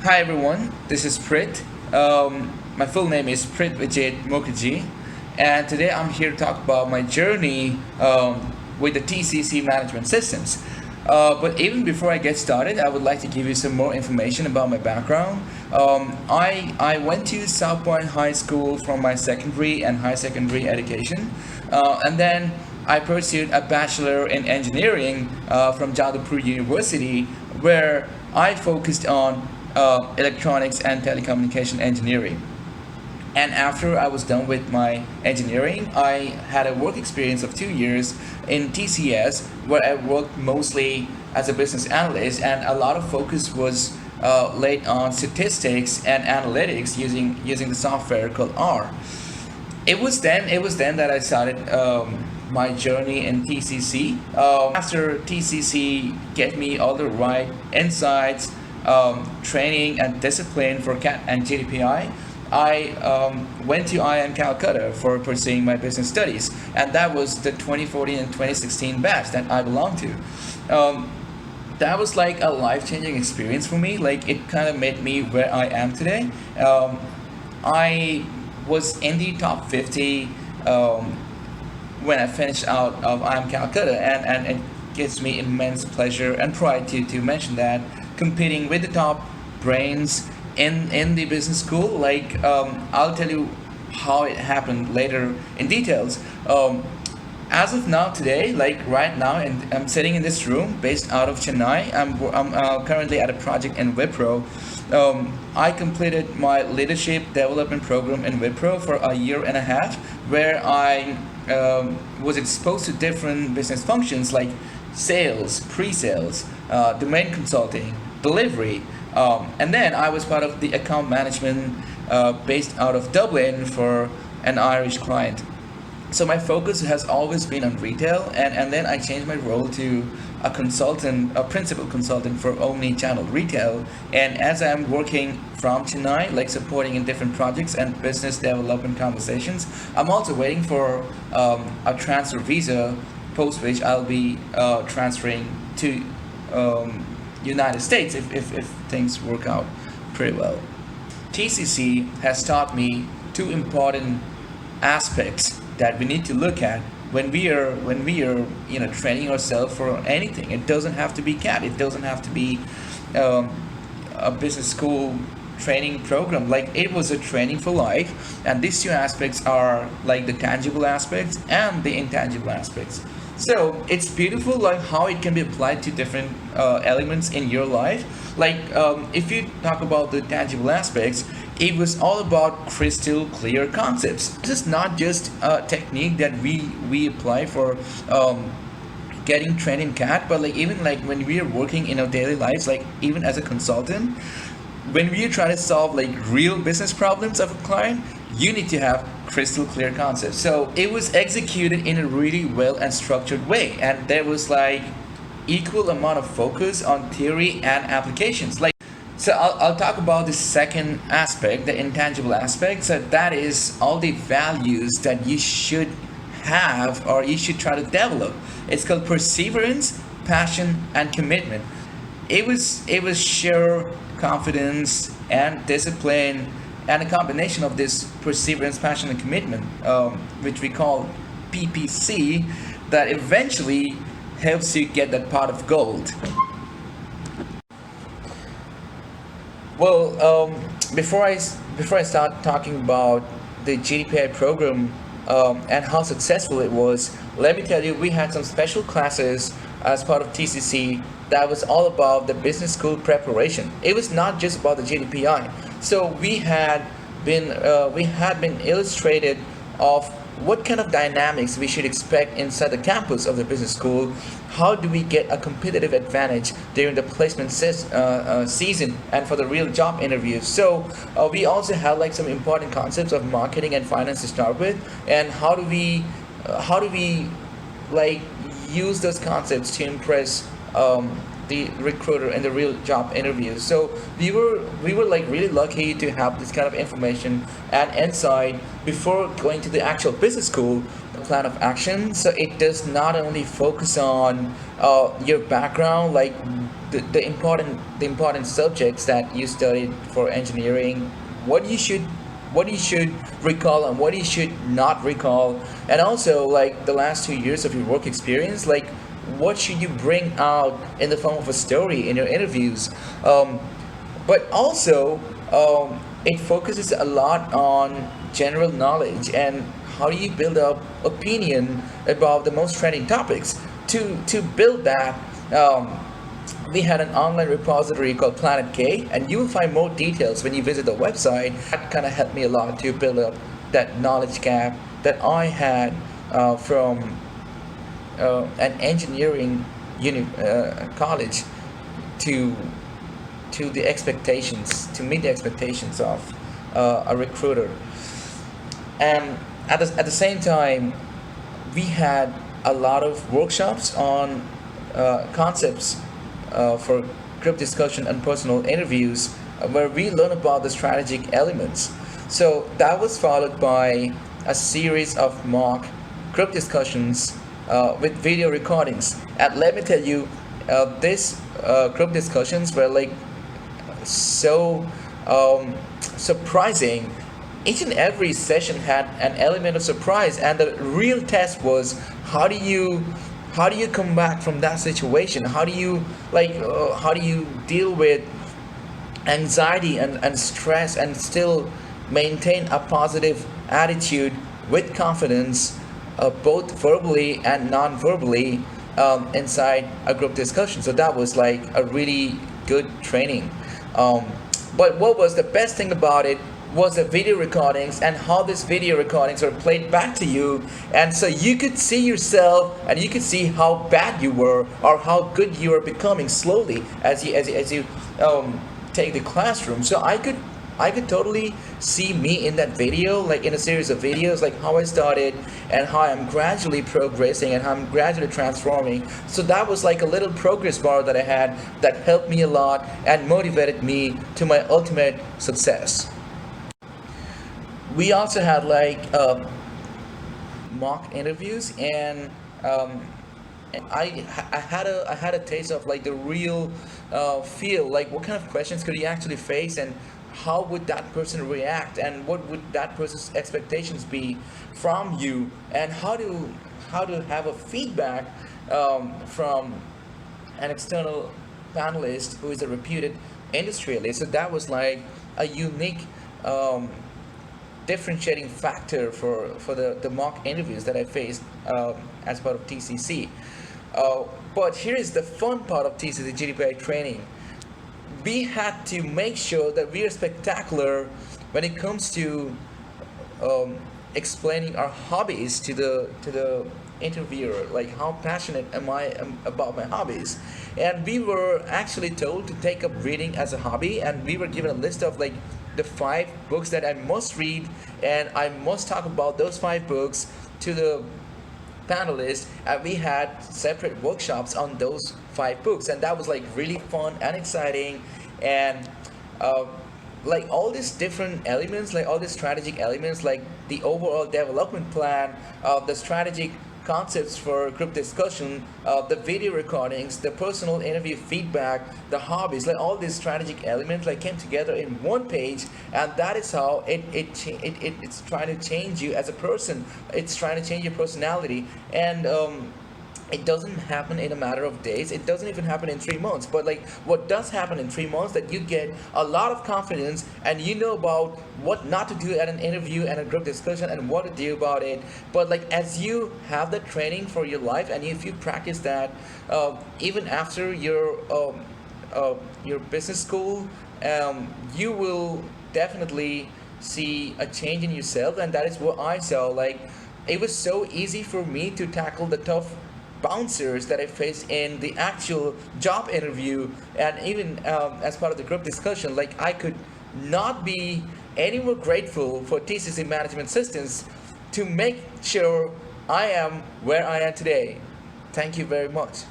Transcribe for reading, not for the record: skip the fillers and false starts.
Hi everyone, this is Prit. My full name is Prithwijit Mukherjee, and today I'm here to talk about my journey with the TCC management systems. But even before I get started, I would like to give you some more information about my background. I went to South Point High School from my secondary and high secondary education, and then I pursued a bachelor in engineering from Jadavpur University, where I focused on electronics and telecommunication engineering. And after I was done with my engineering, I had a work experience of 2 years in TCS, where I worked mostly as a business analyst, and a lot of focus was laid on statistics and analytics using the software called R. It was then that I started my journey in TCC. After TCC gave me all the right insights, training and discipline for CAT and GD-PI, I went to IIM Calcutta for pursuing my business studies, and that was the 2014 and 2016 batch that I belonged to. That was like a life-changing experience for me. Like, it kind of made me where I am today. I was in the top 50 when I finished out of IIM Calcutta, and it gives me immense pleasure and pride to mention that, competing with the top brains in the business school. Like, I'll tell you how it happened later in details. As of now, today, like right now, and I'm sitting in this room based out of Chennai. I'm currently at a project in Wipro. I completed my leadership development program in Wipro for a year and a half, where I was exposed to different business functions like sales, pre-sales, domain consulting, delivery, and then I was part of the account management based out of Dublin for an Irish client. So my focus has always been on retail, and then I changed my role to a consultant, a principal consultant for omni-channel retail. And as I'm working from Chennai, like supporting in different projects and business development conversations, I'm also waiting for a transfer visa, post which I'll be transferring to United States if things work out pretty well. TCC has taught me two important aspects that we need to look at when we are training ourselves for anything. It doesn't have to be CAT. It doesn't have to be a business school training program. Like, it was a training for life, and these two aspects are like the tangible aspects and the intangible aspects. So it's beautiful, like how it can be applied to different elements in your life. Like, if you talk about the tangible aspects, it was all about crystal clear concepts. This is not just a technique that we apply for getting trained in CAT, but like even like when we are working in our daily lives, like even as a consultant, when we try to solve like real business problems of a client, you need to have crystal clear concepts. So it was executed in a really well and structured way, and there was like equal amount of focus on theory and applications. Like, so I'll talk about the second aspect, the intangible aspect. So that is all the values that you should have or you should try to develop. It's called perseverance, passion, and commitment. It was sheer confidence and discipline, and a combination of this perseverance, passion, and commitment, which we call PPC, that eventually helps you get that pot of gold. Well, before I start talking about the GD-PI program and how successful it was, let me tell you, we had some special classes as part of TCC that was all about the business school preparation. It was not just about the GD-PI. So we had been illustrated of what kind of dynamics we should expect inside the campus of the business school. How do we get a competitive advantage during the placement season and for the real job interviews? So we also have like some important concepts of marketing and finance to start with, and how do we like use those concepts to impress the recruiter in the real job interviews. So we were like really lucky to have this kind of information and insight before going to the actual business school. The plan of action, so it does not only focus on your background, like the important subjects that you studied for engineering, what you should recall and what you should not recall, and also like the last 2 years of your work experience, like what should you bring out in the form of a story in your interviews. But also it focuses a lot on general knowledge and how do you build up opinion about the most trending topics. To build that, we had an online repository called Planet K, and you will find more details when you visit the website. That kind of helped me a lot to build up that knowledge gap that I had from an engineering college to the expectations, to meet the expectations of a recruiter. And at the same time, we had a lot of workshops on concepts for group discussion and personal interviews, where we learn about the strategic elements. So that was followed by a series of mock group discussions with video recordings. And let me tell you, these group discussions were like so surprising. Each and every session had an element of surprise, and the real test was how do you come back from that situation? How do you deal with anxiety and stress and still maintain a positive attitude with confidence, both verbally and non-verbally, inside a group discussion. So that was like a really good training. But what was the best thing about it was the video recordings and how these video recordings are played back to you, and so you could see yourself and you could see how bad you were or how good you are becoming slowly as you take the classroom. So I could totally see me in that video, like in a series of videos, like how I started and how I'm gradually progressing and how I'm gradually transforming. So that was like a little progress bar that I had that helped me a lot and motivated me to my ultimate success. We also had like mock interviews, and I had a taste of like the real feel, like what kind of questions could you actually face, and how would that person react, and what would that person's expectations be from you, and how to have a feedback from an external panelist who is a reputed industrialist. So that was like a unique differentiating factor for the mock interviews that I faced as part of TCC. But here is the fun part of TCC GD-PI training. We had to make sure that we are spectacular when it comes to explaining our hobbies to the interviewer, like how passionate am I about my hobbies. And we were actually told to take up reading as a hobby, and we were given a list of like the 5 books that I must read, and I must talk about those 5 books to the panelists, and we had separate workshops on those 5 books, and that was like really fun and exciting. And like all these different elements, like all these strategic elements, like the overall development plan, the strategic concepts for group discussion, the video recordings, the personal interview feedback, the hobbies, like all these strategic elements like came together in one page, and that is how it's trying to change you as a person. It's trying to change your personality, and it doesn't happen in a matter of days. It doesn't even happen in 3 months. But like what does happen in 3 months, that you get a lot of confidence and you know about what not to do at an interview and a group discussion and what to do about it. But like as you have the training for your life, and if you practice that even after your business school, you will definitely see a change in yourself. And that is what I saw. Like it was so easy for me to tackle the tough bouncers that I faced in the actual job interview, and even as part of the group discussion. Like I could not be any more grateful for TCC Management Systems to make sure I am where I am today. Thank you very much.